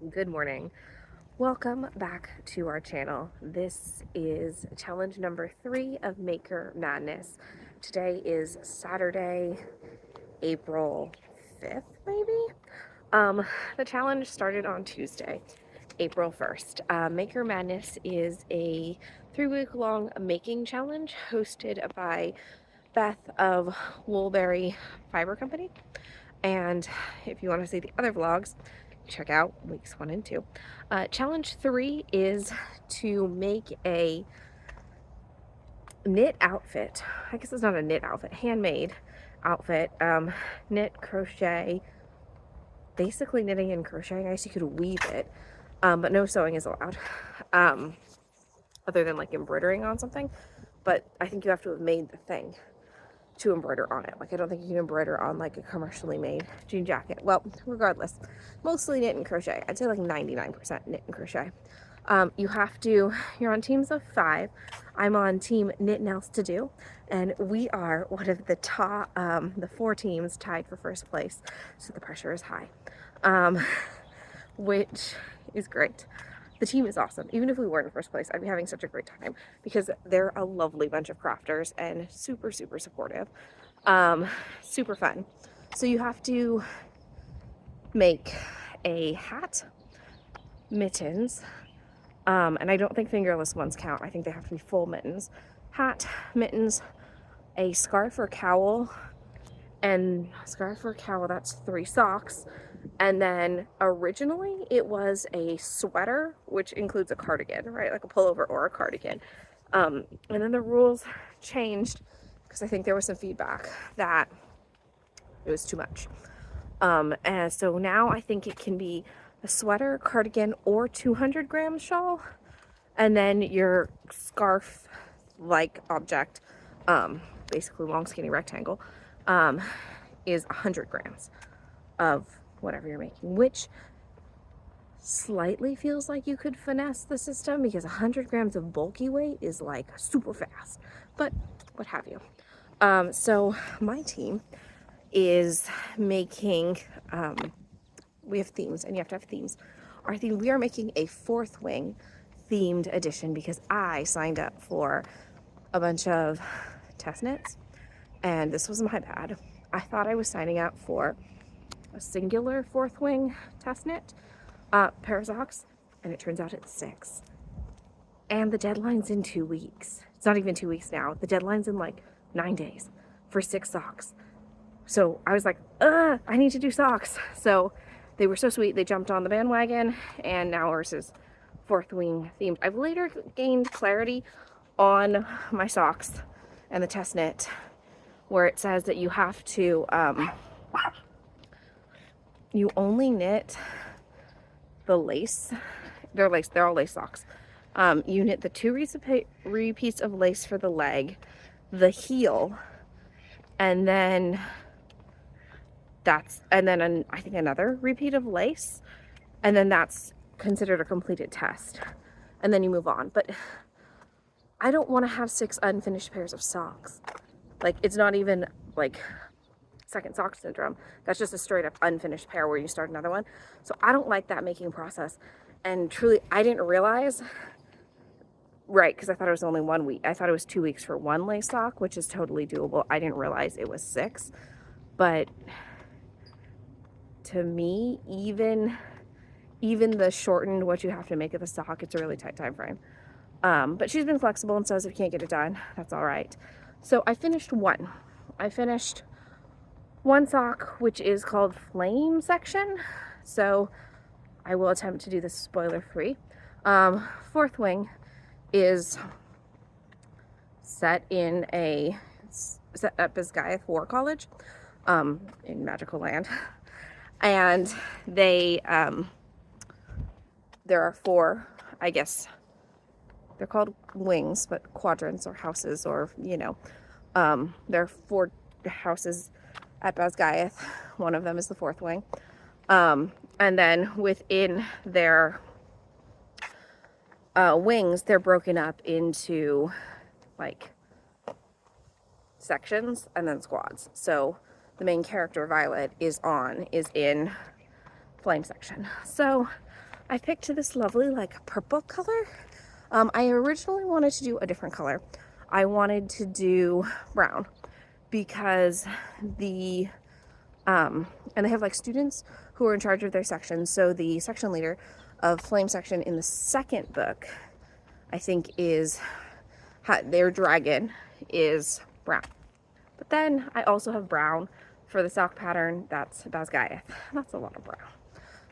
Good morning. Welcome back to our channel. This is challenge number 3 of Maker Madness. Today is Saturday, April 5th, maybe? The challenge started on Tuesday, April 1st. Maker Madness is a 3-week-long making challenge hosted by Beth of Woolberry Fiber Company. And if you want to see the other vlogs, check out weeks 1 and 2. Challenge 3 is to make a knit outfit. I guess it's not a knit outfit, handmade outfit. Knit, crochet, basically knitting and crocheting. I guess you could weave it, but no sewing is allowed, other than like embroidering on something. But I think you have to have made the thing to embroider on it. Like, I don't think you can embroider on like a commercially made jean jacket. Well, regardless, mostly knit and crochet. I'd say like 99% knit and crochet. You're on teams of 5. I'm on team knit and else to do, and we are one of the top, the 4 teams tied for first place. So the pressure is high, which is great. The team is awesome. Even if we weren't in first place, I'd be having such a great time because they're a lovely bunch of crafters and super, super supportive. Super fun. So you have to make a hat, mittens, and I don't think fingerless ones count. I think they have to be full mittens. Hat, mittens, a scarf or cowl, that's 3 socks. And then originally it was a sweater, which includes a cardigan, right? Like a pullover or a cardigan. And then the rules changed because I think there was some feedback that it was too much. And so now I think it can be a sweater, cardigan, or 200-gram shawl. And then your scarf-like object, basically long skinny rectangle, is 100 grams of whatever you're making, which slightly feels like you could finesse the system because 100 grams of bulky weight is like super fast, but what have you. So my team is making, we have themes and you have to have themes. Our theme, we are making a 4th wing themed edition because I signed up for a bunch of test knits and this was my bad. I thought I was signing up for a singular 4th wing test knit pair of socks, and it turns out it's 6. And the deadline's in 2 weeks. It's not even 2 weeks now. The deadline's in like 9 days for 6 socks. So I was like, I need to do socks. So they were so sweet. They jumped on the bandwagon, and now ours is 4th wing themed. I've later gained clarity on my socks and the test knit where it says that you have to, you only knit the lace. They're all lace socks. You knit the 2 repeats of lace for the leg, the heel, and then I think another repeat of lace, and then that's considered a completed test, and then you move on. But I don't want to have 6 unfinished pairs of socks. Like, it's not even like second sock syndrome. That's just a straight up unfinished pair where you start another one. So I don't like that making process. And truly, I didn't realize, right, because I thought it was only 1 week. I thought it was 2 weeks for 1 lace sock, which is totally doable. I didn't realize it was 6. But to me, even the shortened what you have to make of the sock, it's a really tight time frame. But she's been flexible and says if you can't get it done, that's all right. So I finished one. I finished 1 sock, which is called Flame Section. So I will attempt to do this spoiler free. 4th wing is set at Bisgayeth War College, in Magical Land. And there are 4, I guess, they're called wings, but quadrants or houses, or, there are 4 houses at Bisgayeth. One of them is the 4th wing. And then within their wings, they're broken up into like sections and then squads. So the main character, Violet, is in Flame Section. So I picked this lovely like purple color. I originally wanted to do a different color. I wanted to do brown because the and they have like students who are in charge of their section. So the section leader of Flame section in the second book, I think, is their dragon is brown. But then I also have brown for the sock pattern. That's Basgiath. That's a lot of brown.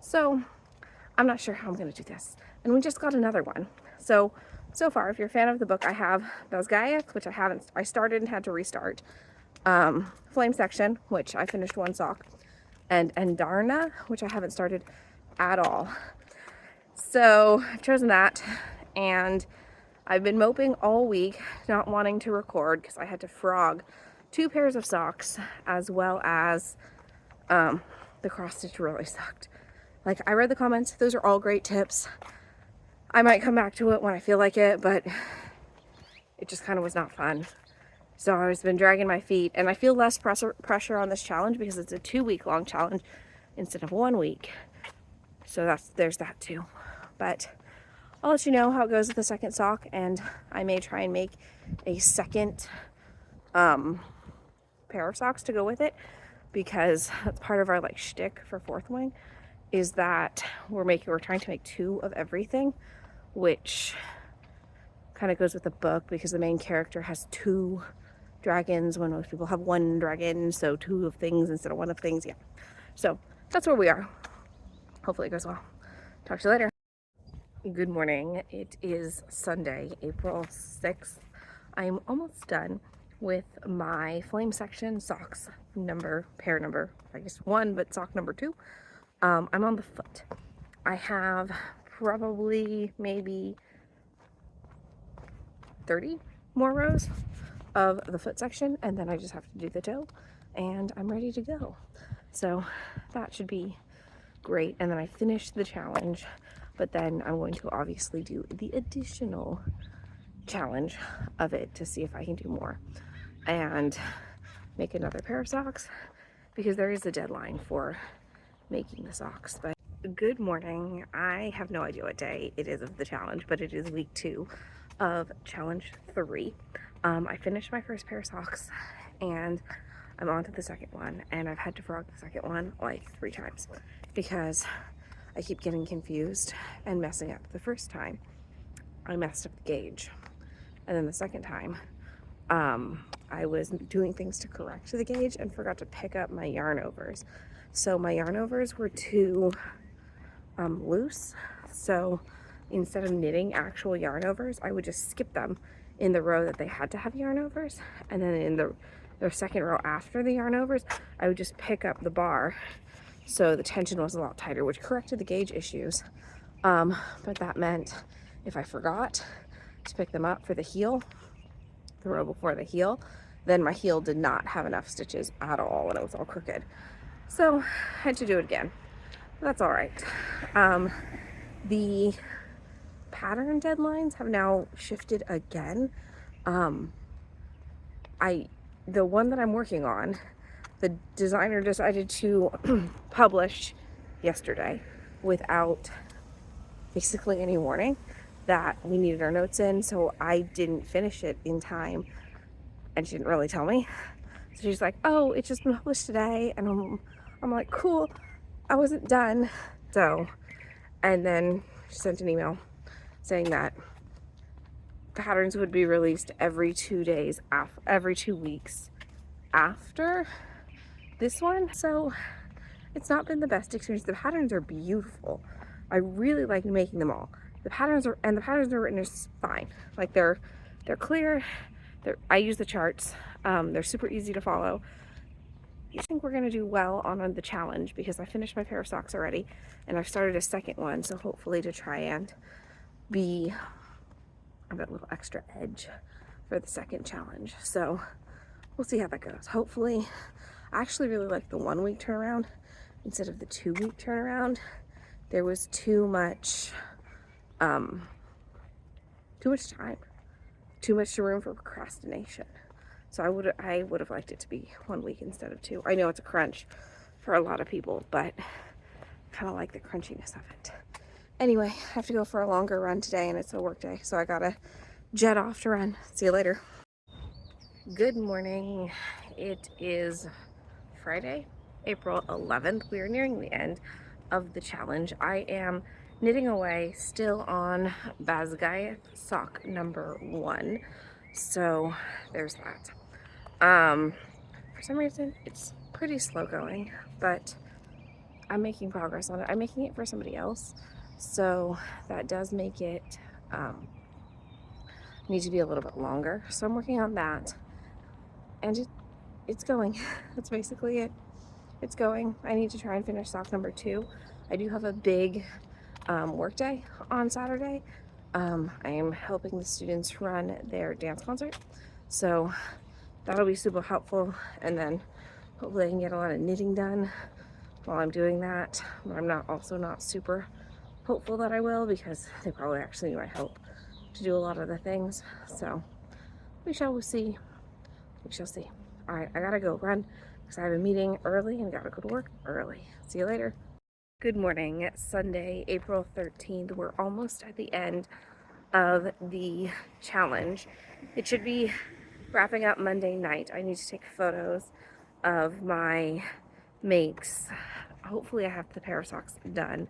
So I'm not sure how I'm going to do this. And we just got another one. So far, if you're a fan of the book, I have Basgiath, which I started and had to restart. Flame section, which I finished one sock. And Darna, which I haven't started at all. So I've chosen that. And I've been moping all week, not wanting to record because I had to frog 2 pairs of socks, as well as the cross stitch really sucked. Like, I read the comments. Those are all great tips. I might come back to it when I feel like it, but it just kind of was not fun. So I've been dragging my feet, and I feel less pressure on this challenge because it's a 2-week long challenge instead of 1 week. So there's that too. But I'll let you know how it goes with the second sock, and I may try and make a second pair of socks to go with it, because that's part of our like shtick for Fourth Wing, is that we're trying to make 2 of everything, which kind of goes with the book because the main character has 2 dragons when most people have 1 dragon, so 2 of things instead of 1 of things. Yeah, so that's where we are. Hopefully it goes well. Talk to you later. Good morning. It is Sunday, April 6th. I'm almost done with my Flame section socks pair number, I guess 1, but sock number 2. I'm on the foot. I have probably maybe 30 more rows of the foot section, and then I just have to do the toe, and I'm ready to go. So that should be great. And then I finished the challenge, but then I'm going to obviously do the additional challenge of it to see if I can do more and make another pair of socks, because there is a deadline for making the socks. But good morning. I have no idea what day it is of the challenge, but it is week 2 of challenge 3. I finished my first pair of socks and I'm on to the second one, and I've had to frog the second one like 3 times because I keep getting confused and messing up. The first time I messed up the gauge, and then the second time I was doing things to correct the gauge and forgot to pick up my yarn overs. So my yarn overs were too loose, so instead of knitting actual yarn overs, I would just skip them in the row that they had to have yarn overs, and then in the second row after the yarn overs, I would just pick up the bar, so the tension was a lot tighter, which corrected the gauge issues. But that meant if I forgot to pick them up for the heel, the row before the heel, then my heel did not have enough stitches at all, and it was all crooked. So I had to do it again. But that's all right. The pattern deadlines have now shifted again. The one that I'm working on, the designer decided to publish yesterday without basically any warning that we needed our notes in, so I didn't finish it in time, and she didn't really tell me. So she's like, oh, it's just been published today, and I'm like, cool, I wasn't done. So, and then she sent an email saying that patterns would be released every 2 days, every 2 weeks after this one. So it's not been the best experience. The patterns are beautiful. I really like making them all. The patterns are written is fine. Like they're clear. I use the charts. They're super easy to follow. I think we're gonna do well on the challenge because I finished my pair of socks already, and I've started a second one. So hopefully to try and be that little extra edge for the second challenge. So we'll see how that goes. Hopefully, I actually really like the 1 week turnaround instead of the 2 week turnaround. There was too much time, too much room for procrastination. So I would have liked it to be 1 week instead of 2. I know it's a crunch for a lot of people, but kind of like the crunchiness of it. Anyway, I have to go for a longer run today and it's a work day, so I gotta jet off to run. See you later. Good morning. It is Friday, April 11th. We are nearing the end of the challenge. I am knitting away still on Bazgaya sock number 1. So there's that. For some reason it's pretty slow going, but I'm making progress on it. I'm making it for somebody else, so that does make it need to be a little bit longer. So I'm working on that, and it's going. That's basically it. It's going. I need to try and finish sock number 2. I do have a big work day on Saturday. I am helping the students run their dance concert, so that'll be super helpful, and then hopefully I can get a lot of knitting done while I'm doing that. But I'm not super hopeful that I will, because they probably actually need my help to do a lot of the things. So we shall see. We shall see. All right, I gotta go run because I have a meeting early and gotta go to work early. See you later. Good morning. Sunday, April 13th. We're almost at the end of the challenge. It should be wrapping up Monday night. I need to take photos of my makes. Hopefully I have the pair of socks done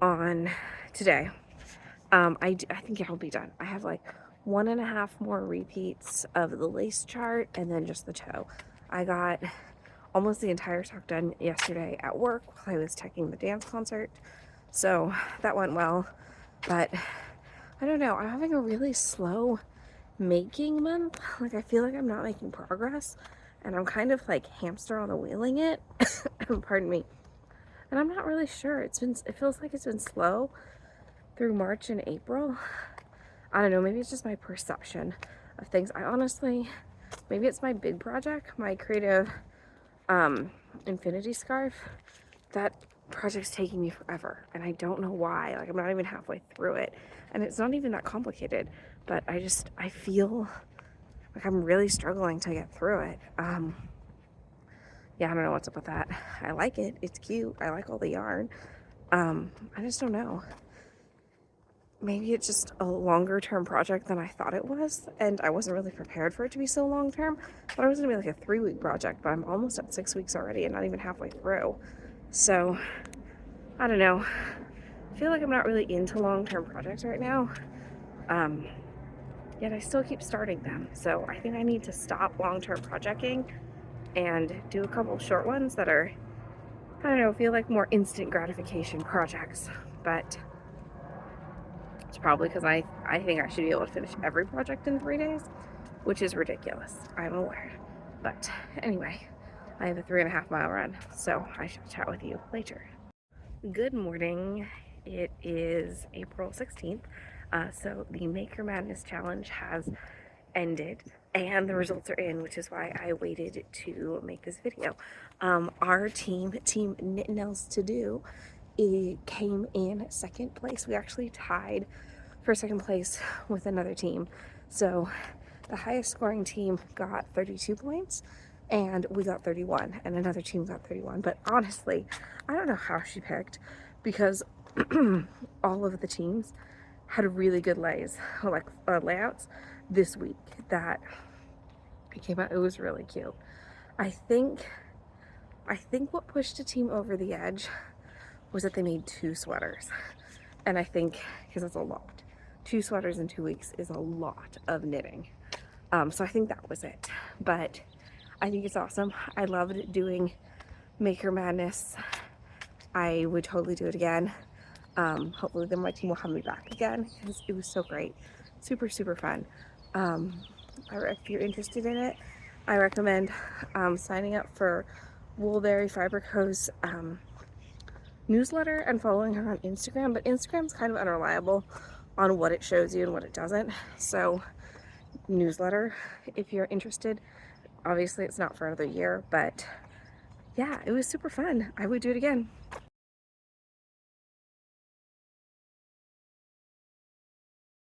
on today. I think it'll be done. I have like 1.5 more repeats of the lace chart and then just the toe. I got almost the entire sock done yesterday at work while I was teching the dance concert, so that went well. But I don't know, I'm having a really slow making month. Like, I feel like I'm not making progress, and I'm kind of like hamster on the wheeling it. Pardon me. And I'm not really sure. It feels like it's been slow through March and April. I don't know, maybe it's just my perception of things. Maybe it's my big project, my creative infinity scarf. That project's taking me forever, and I don't know why. Like, I'm not even halfway through it, and it's not even that complicated, but I feel like I'm really struggling to get through it. Yeah, I don't know what's up with that. I like it. It's cute. I like all the yarn. I just don't know. Maybe it's just a longer term project than I thought it was, and I wasn't really prepared for it to be so long term. Thought it was gonna be like a 3-week project, but I'm almost at 6 weeks already and not even halfway through. So I don't know. I feel like I'm not really into long-term projects right now. Yet I still keep starting them. So I think I need to stop long-term projecting and do a couple short ones that are, I don't know, feel like more instant gratification projects. But it's probably because I think I should be able to finish every project in 3 days, which is ridiculous. I'm aware. But anyway, I have a 3.5-mile run, so I shall chat with you later. Good morning. It is April 16th. So the Maker Madness Challenge has ended and the results are in, which is why I waited to make this video. Our team Knit Nails To Do, it came in second place. We actually tied for second place with another team. So the highest scoring team got 32 points and we got 31, and another team got 31. But honestly, I don't know how she picked, because all of the teams had really good layouts this week that it came out. It was really cute. I think what pushed a team over the edge was that they made 2 sweaters, and I think because that's a lot. 2 sweaters in 2 weeks is a lot of knitting. So I think that was it. But I think it's awesome. I loved doing Maker Madness. I would totally do it again. Hopefully then my team will have me back again, because it was so great. Super, super fun. If you're interested in it, I recommend signing up for Woolberry Fiber Co.'s newsletter and following her on Instagram. But Instagram's kind of unreliable on what it shows you and what it doesn't. So newsletter, if you're interested. Obviously it's not for another year, but yeah, it was super fun. I would do it again.